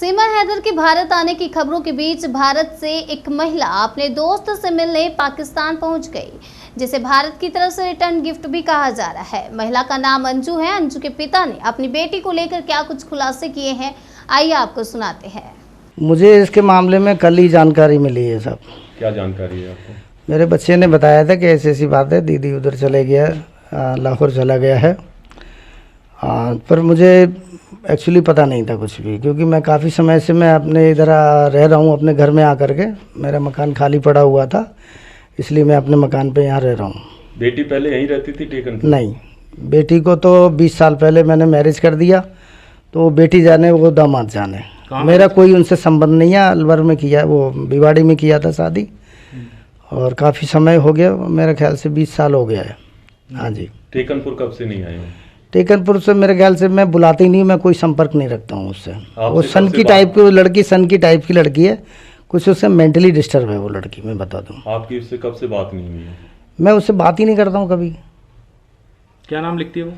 सीमा हैदर के भारत आने की खबरों के बीच भारत से एक महिला अपने दोस्त से मिलने पाकिस्तान पहुंच गई, जिसे भारत की तरफ से रिटर्न गिफ्ट भी कहा जा रहा है। महिला का नाम अंजू है। अंजू के पिता ने अपनी बेटी को लेकर क्या कुछ खुलासे किए हैं, आइए आपको सुनाते हैं। मुझे इसके मामले में कल ही जानकारी मिली है। सब क्या जानकारी है आपको? मेरे बच्चे ने बताया था कि ऐसी ऐसी बात है, दीदी उधर चले गया, लाहौर चला गया है। पर मुझे एक्चुअली पता नहीं था कुछ भी, क्योंकि मैं काफ़ी समय से मैं अपने इधर रह रहा हूँ, अपने घर में आकर के। मेरा मकान खाली पड़ा हुआ था, इसलिए मैं अपने मकान पे यहाँ रह रहा हूँ। बेटी पहले यहीं रहती थी टेकन? नहीं, बेटी को तो 20 साल पहले मैंने मैरिज कर दिया, तो बेटी जाने वो दामाद जाने, मेरा कोई उनसे संबंध नहीं है। अलवर में किया, वो भिवाड़ी में किया था शादी, और काफ़ी समय हो गया, मेरे ख्याल से 20 साल हो गया है। हाँ जी। टेकनपुर कब से नहीं आए हो? टेकनपुर से मेरे ख्याल से मैं बुलाती नहीं, मैं कोई संपर्क नहीं रखता हूँ उससे। वो सन की बात- टाइप की लड़की, सन की टाइप की लड़की है, कुछ उससे मेंटली डिस्टर्ब है वो लड़की, मैं बता दूँ। आपकी उससे कब से बात नहीं हुई है? मैं उससे बात ही नहीं करता हूँ कभी। क्या नाम लिखती है वो?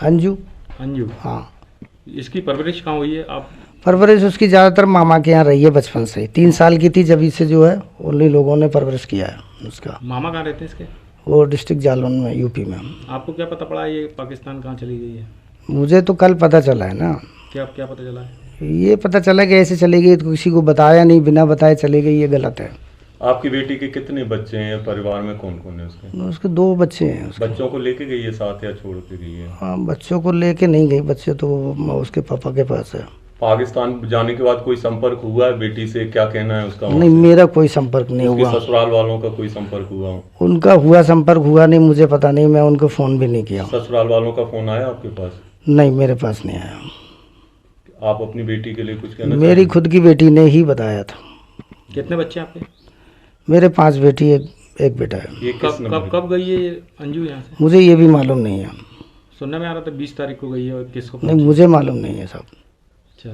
अंजू। अंजू। हाँ। इसकी परवरिश कहाँ हुई है? आप परवरिश उसकी ज़्यादातर मामा के यहाँ रही है बचपन से ही। 3 साल की थी जब से जो है उन्हीं लोगों ने परवरिश किया है उसका। मामा कहाँ रहते हैं इसके? वो डिस्ट्रिक्ट जालौन में, यूपी में। आपको क्या पता पड़ा ये पाकिस्तान कहाँ चली गई है? मुझे तो कल पता चला है ना। क्या पता चला है? ये पता चला कि ऐसे चली गई, तो किसी को बताया नहीं, बिना बताए चली गई, ये गलत है। आपकी बेटी के कितने बच्चे हैं? परिवार में कौन कौन है उसके? उसके 2 बच्चे हैं उसके। बच्चों को लेके गई है साथ या छोड़ के गई है? हाँ, बच्चों को लेके नहीं गई, बच्चे तो उसके पापा के पास है। पाकिस्तान जाने के बाद कोई संपर्क हुआ है बेटी से? क्या कहना है उसका? नहीं, मेरा कोई संपर्क नहीं उसके हुआ। ससुराल वालों का कोई संपर्क हुआ? उनका हुआ संपर्क हुआ नहीं, मुझे पता नहीं, मैं उनको फ़ोन भी नहीं किया। ससुराल वालों का फोन आया आपके पास? नहीं, मेरे पास नहीं आया। आप अपनी बेटी के लिए कुछ कहना मेरी चाहेंगे? खुद की बेटी ने ही बताया था। कितने बच्चे आपके? मेरे 5 बेटी, एक बेटा है। ये किस नंबर? कब गई है ये अंजू यहाँ से? मुझे ये भी मालूम नहीं है। सुनने में आ रहा था 20 तारीख को गई है, और किसको? नहीं, मुझे मालूम नहीं है सब। अच्छा।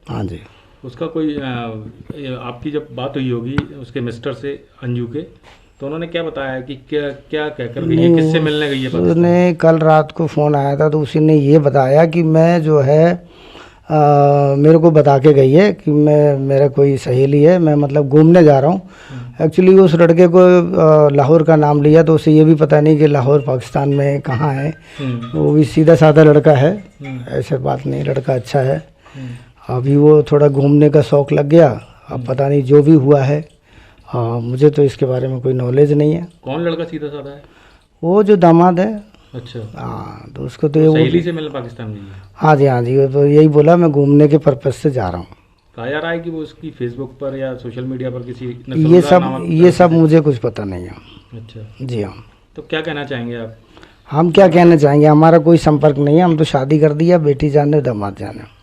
हाँ जी। उसका कोई आपकी जब बात हुई होगी उसके मिस्टर से, अंजू के, तो उन्होंने क्या बताया कि क्या कहकर गई है, किससे मिलने गई है पाकिस्तान? उसने कल रात को फ़ोन आया था, तो उसी ने ये बताया कि मैं जो है मेरे को बता के गई है कि मेरा कोई सहेली है, मैं मतलब घूमने जा रहा हूँ। एक्चुअली उस लड़के को लाहौर का नाम लिया, तो उसे ये भी पता नहीं कि लाहौर पाकिस्तान में कहाँ है। वो भी सीधा साधा लड़का है, ऐसे बात नहीं, लड़का अच्छा है। अभी वो थोड़ा घूमने का शौक़ लग गया, अब पता नहीं जो भी हुआ है। मुझे तो इसके बारे में कोई नॉलेज नहीं है। कौन लड़का सीधा साधा है? वो जो दामाद है। अच्छा। हाँ, तो उसको तो ये सहेली से मिलने पाकिस्तान गई है? हाँ जी, हाँ जी, वो तो यही बोला, मैं घूमने के पर्पज़ से जा रहा हूँ। कहा जा रहा है कि वो उसकी फेसबुक पर या सोशल मीडिया पर किसी ये सब मुझे कुछ पता नहीं है। अच्छा जी हाँ। तो क्या कहना चाहेंगे आप? हम क्या कहना चाहेंगे, हमारा कोई संपर्क नहीं है, हम तो शादी कर दिया, बेटी जाने दामाद जाने।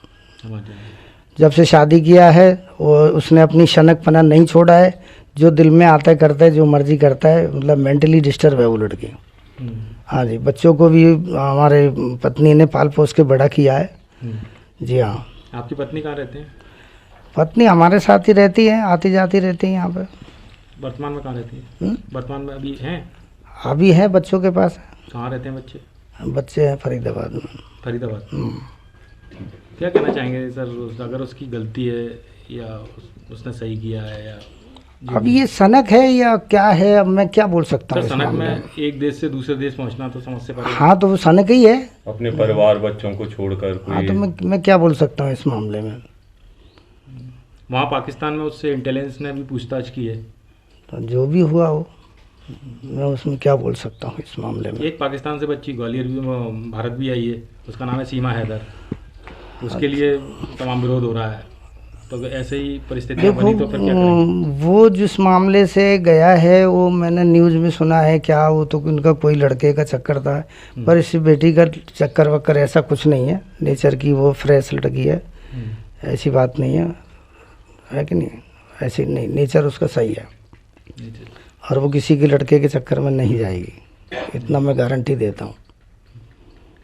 जब से शादी किया है वो उसने अपनी शनकपना नहीं छोड़ा है, जो दिल में आता है करता है, जो मर्जी करता है, मतलब मेंटली डिस्टर्ब है वो लड़की। हाँ जी। बच्चों को भी हमारे पत्नी ने पाल पोस के बड़ा किया है। जी हाँ। आपकी पत्नी कहाँ रहते हैं? पत्नी हमारे साथ ही रहती है, आती जाती रहती है यहाँ पे। वर्तमान में कहाँ रहती है? वर्तमान में अभी हैं? अभी है, बच्चों के पास है। कहाँ रहते हैं बच्चे? बच्चे हैं फरीदाबाद में। फरीदाबाद। क्या कहना चाहेंगे सर, अगर उसकी गलती है या उसने सही किया है, या अब ये सनक है या क्या है, अब मैं क्या बोल सकता हूँ। सनक में एक देश से दूसरे देश पहुंचना तो समझ से परे। हाँ, तो वो सनक ही है। अपने परिवार बच्चों को छोड़कर कोई। हाँ, तो मैं क्या बोल सकता हूँ इस मामले में। वहाँ पाकिस्तान में उससे इंटेलिजेंस ने भी पूछताछ की है, तो जो भी हुआ हो, मैं उसमें क्या बोल सकता हूँ इस मामले में। एक पाकिस्तान से बच्ची ग्वालियर भी, भारत भी आई है, उसका नाम है सीमा हैदर। उसके लिए तमाम विरोध हो रहा है, तो ऐसे ही परिस्थितियाँ बनी तो फिर क्या करेंगे? वो जिस मामले से गया है वो मैंने न्यूज़ में सुना है, क्या वो तो उनका कोई लड़के का चक्कर था, पर इस बेटी का चक्कर वक्कर ऐसा कुछ नहीं है। नेचर की वो फ्रेश लड़की है, ऐसी बात नहीं है कि नहीं? ऐसी नहीं, नेचर उसका सही है, और वो किसी के लड़के के चक्कर में नहीं जाएगी, इतना मैं गारंटी देता हूँ।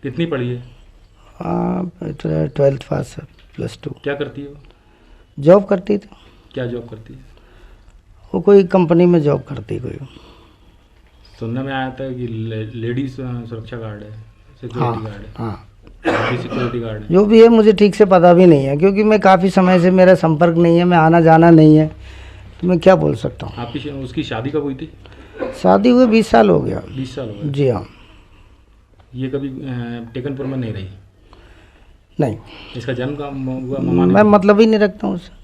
कितनी पढ़ी है? 12th पास है, +2। क्या करती है वो? जॉब करती थी। क्या जॉब करती है? वो कोई कंपनी में जॉब करती कोई। सुनने में आया था कि लेडीज सुरक्षा गार्ड है, सिक्योरिटी गार्ड है। हाँ। सिक्योरिटी गार्ड है। जो भी है मुझे ठीक से पता भी नहीं है, क्योंकि मैं काफ़ी समय से मेरा संपर्क नहीं है, मैं आना जाना नहीं है, तो मैं क्या बोल सकता हूँ। आपकी उसकी शादी कब हुई थी? शादी हुए 20 साल हो गया। 20 साल हो गए। जी हाँ। ये कभी टेकनपुर में नहीं रही? नहीं, इसका जन्म का हुआ मामा मैं ने? मतलब ही नहीं रखता हूँ उससे।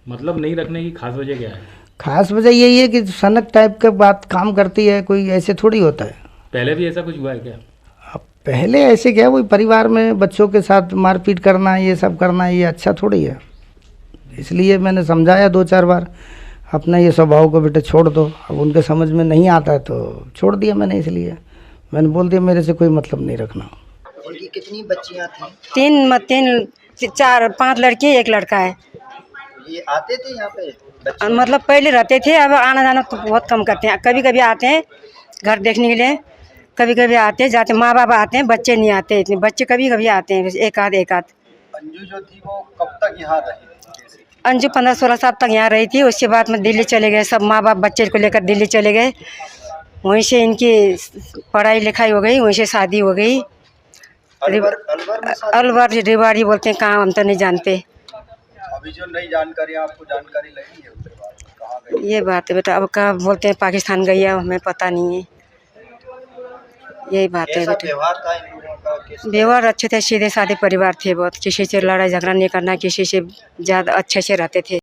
मतलब नहीं रखने की खास वजह क्या है? खास वजह यही है कि सनक टाइप का बात काम करती है, कोई ऐसे थोड़ी होता है। पहले भी ऐसा कुछ हुआ है क्या? अब पहले ऐसे क्या, वही परिवार में बच्चों के साथ मारपीट करना, ये सब करना, ये अच्छा थोड़ी है। इसलिए मैंने समझाया 2-4 बार, अपना ये स्वभाव को बेटे छोड़ दो। अब उनके समझ में नहीं आता है तो छोड़ दिया मैंने। इसलिए मैंने बोल दिया मेरे से कोई मतलब नहीं रखना। उनकी कितनी बच्चियां थी? 3 4 5 लड़की 1 लड़का है। ये आते थे यहाँ पे बच्चे? मतलब पहले रहते थे, अब आना जाना तो बहुत कम करते हैं। कभी कभी आते हैं घर देखने के लिए, कभी कभी आते हैं जाते, माँ बाप आते हैं, बच्चे नहीं आते इतने। बच्चे कभी कभी आते हैं, एक आध। अंजू जो थी वो कब तक यहाँ रही? अंजू 15-16 साल तक यहाँ रही थी। उसके बाद में दिल्ली चले गए सब माँ बाप, बच्चे को लेकर दिल्ली चले गए। वहीं से इनकी पढ़ाई लिखाई हो गई, वहीं से शादी हो गई। अलवर में शादी? अलवर रेवाड़ी बोलते हैं, कहाँ हम तो नहीं जानते। अभी जो नई जानकारी आपको जानकारी लगी है उसके बाद कहाँ गई? ये बात है बेटा, अब कहाँ बोलते हैं पाकिस्तान गई है, हमें पता नहीं है। यही बात है कैसा बेटा। व्यवहार था इन लोगों का? व्यवहार अच्छे थे, सीधे साधे परिवार थे बहुत। किसी से लड़ाई झगड़ा नहीं करना, किसी से ज़्यादा अच्छे से रहते थे।